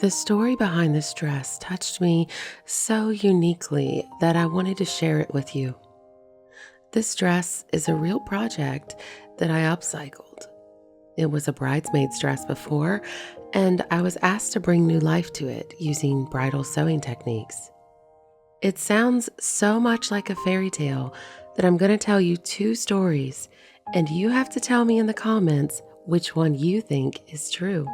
The story behind this dress touched me so uniquely that I wanted to share it with you. This dress is a real project that I upcycled. It was a bridesmaid's dress before, and I was asked to bring new life to it using bridal sewing techniques. It sounds so much like a fairy tale that I'm going to tell you two stories, and you have to tell me in the comments which one you think is true.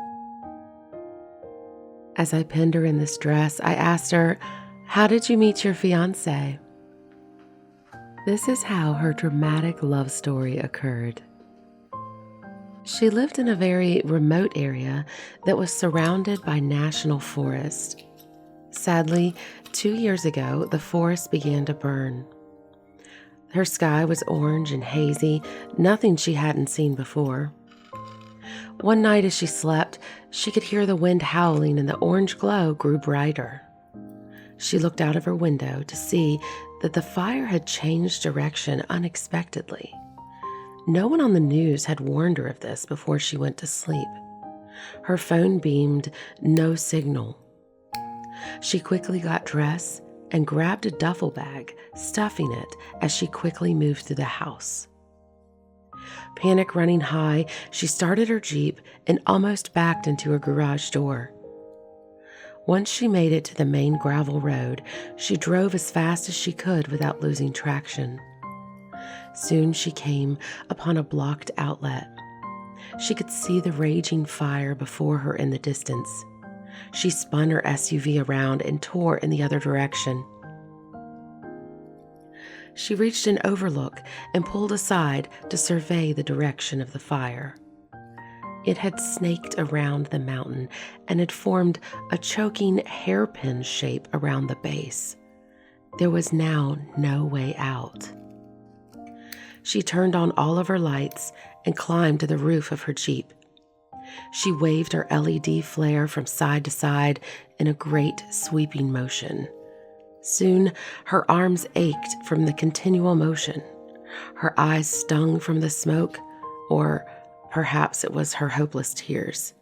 As I pinned her in this dress, I asked her, "How did you meet your fiancé?" This is how her dramatic love story occurred. She lived in a very remote area that was surrounded by national forest. Sadly, 2 years ago, the forest began to burn. Her sky was orange and hazy, nothing she hadn't seen before. One night as she slept, she could hear the wind howling and the orange glow grew brighter. She looked out of her window to see that the fire had changed direction unexpectedly. No one on the news had warned her of this before she went to sleep. Her phone beamed no signal. She quickly got dressed and grabbed a duffel bag, stuffing it as she quickly moved through the house. Panic running high, she started her Jeep and almost backed into her garage door. Once she made it to the main gravel road, she drove as fast as she could without losing traction. Soon she came upon a blocked outlet. She could see the raging fire before her in the distance. She spun her SUV around and tore in the other direction. She reached an overlook and pulled aside to survey the direction of the fire. It had snaked around the mountain and had formed a choking hairpin shape around the base. There was now no way out. She turned on all of her lights and climbed to the roof of her Jeep. She waved her LED flare from side to side in a great sweeping motion. Soon, her arms ached from the continual motion. Her eyes stung from the smoke, or perhaps it was her hopeless tears.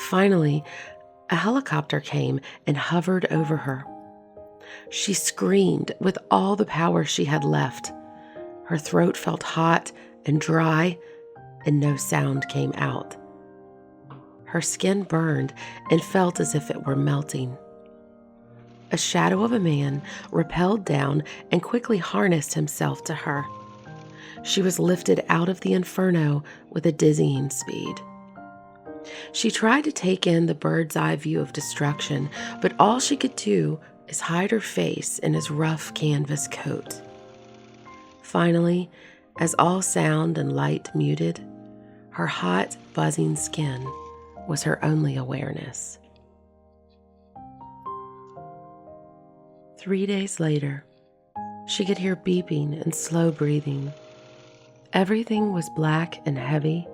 Finally, a helicopter came and hovered over her. She screamed with all the power she had left. Her throat felt hot and dry, and no sound came out. Her skin burned and felt as if it were melting. A shadow of a man rappelled down and quickly harnessed himself to her. She was lifted out of the inferno with a dizzying speed. She tried to take in the bird's eye view of destruction, but all she could do is hide her face in his rough canvas coat. Finally, as all sound and light muted, her hot, buzzing skin was her only awareness. 3 days later, she could hear beeping and slow breathing. Everything was black and heavy.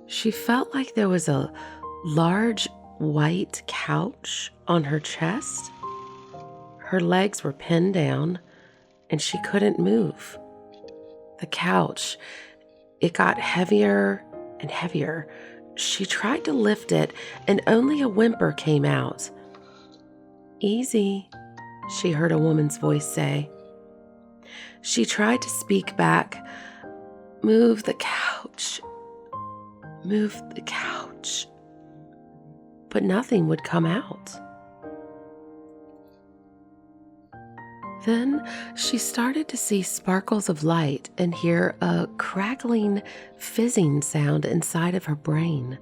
She felt like there was a large white couch on her chest. Her legs were pinned down, and she couldn't move. The couch, it got heavier and heavier. She tried to lift it, and only a whimper came out. "Easy," she heard a woman's voice say. She tried to speak back, "Move the couch, move the couch," but nothing would come out. Then she started to see sparkles of light and hear a crackling, fizzing sound inside of her brain.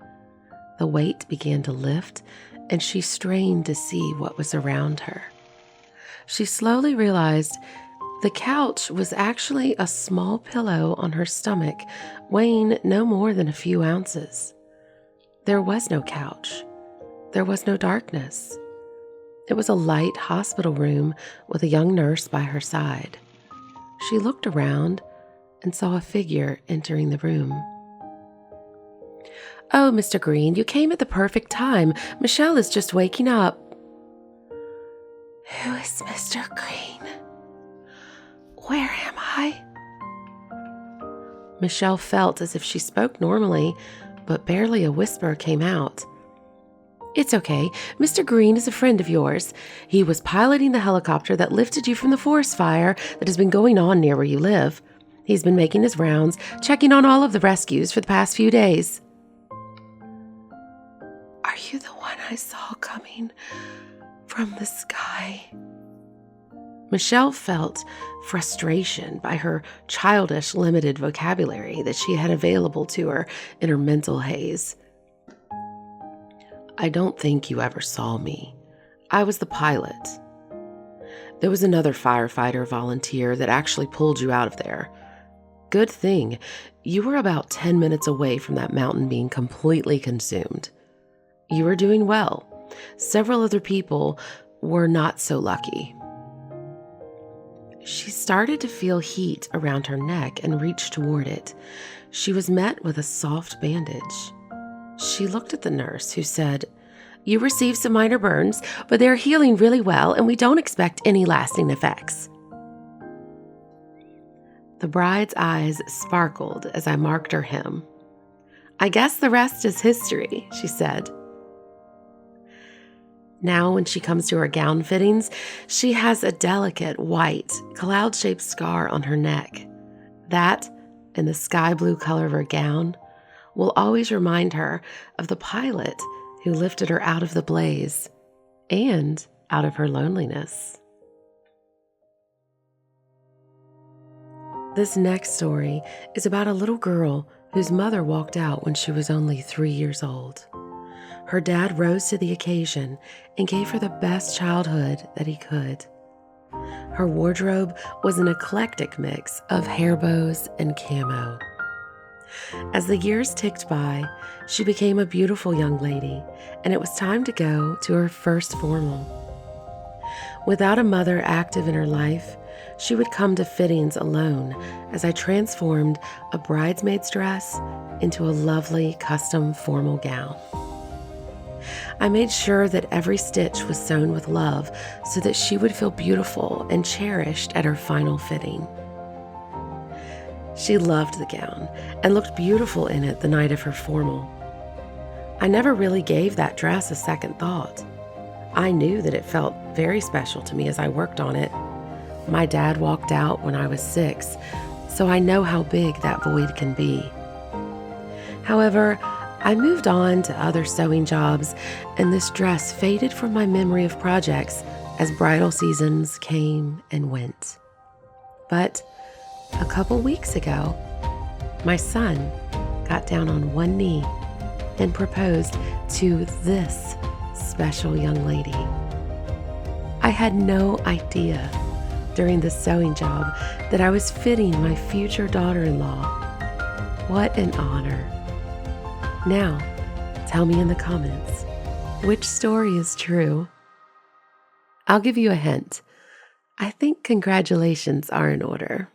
The weight began to lift, and she strained to see what was around her. She slowly realized the couch was actually a small pillow on her stomach, weighing no more than a few ounces. There was no couch. There was no darkness. It was a light hospital room with a young nurse by her side. She looked around and saw a figure entering the room. "Oh, Mr. Green, you came at the perfect time. Michelle is just waking up." "Who is Mr. Green? Where am I?" Michelle felt as if she spoke normally, but barely a whisper came out. It's okay. Mr. Green is a friend of yours. He was piloting the helicopter that lifted you from the forest fire that has been going on near where you live. He's been making his rounds, checking on all of the rescues for the past few days. Are you the one I saw coming from the sky? Michelle felt frustration by her childish, limited vocabulary that she had available to her in her mental haze. I don't think you ever saw me. I was the pilot. There was another firefighter volunteer that actually pulled you out of there. Good thing, you were about 10 minutes away from that mountain being completely consumed. You were doing well. Several other people were not so lucky. She started to feel heat around her neck and reached toward it. She was met with a soft bandage. She looked at the nurse, who said, "You received some minor burns, but they're healing really well, and we don't expect any lasting effects." The bride's eyes sparkled as I marked her hem. "I guess the rest is history," she said. Now, when she comes to her gown fittings, she has a delicate, white, cloud-shaped scar on her neck. That, and the sky blue color of her gown, will always remind her of the pilot who lifted her out of the blaze and out of her loneliness. This next story is about a little girl whose mother walked out when she was only 3 years old. Her dad rose to the occasion and gave her the best childhood that he could. Her wardrobe was an eclectic mix of hair bows and camo. As the years ticked by, she became a beautiful young lady, and it was time to go to her first formal. Without a mother active in her life, she would come to fittings alone as I transformed a bridesmaid's dress into a lovely custom formal gown. I made sure that every stitch was sewn with love so that she would feel beautiful and cherished at her final fitting. She loved the gown and looked beautiful in it the night of her formal. I never really gave that dress a second thought. I knew that it felt very special to me as I worked on it. My dad walked out when I was 6, so I know how big that void can be. However, I moved on to other sewing jobs, and this dress faded from my memory of projects as bridal seasons came and went. But a couple weeks ago, my son got down on one knee and proposed to this special young lady. I had no idea during the sewing job that I was fitting my future daughter-in-law. What an honor. Now, tell me in the comments, which story is true? I'll give you a hint. I think congratulations are in order.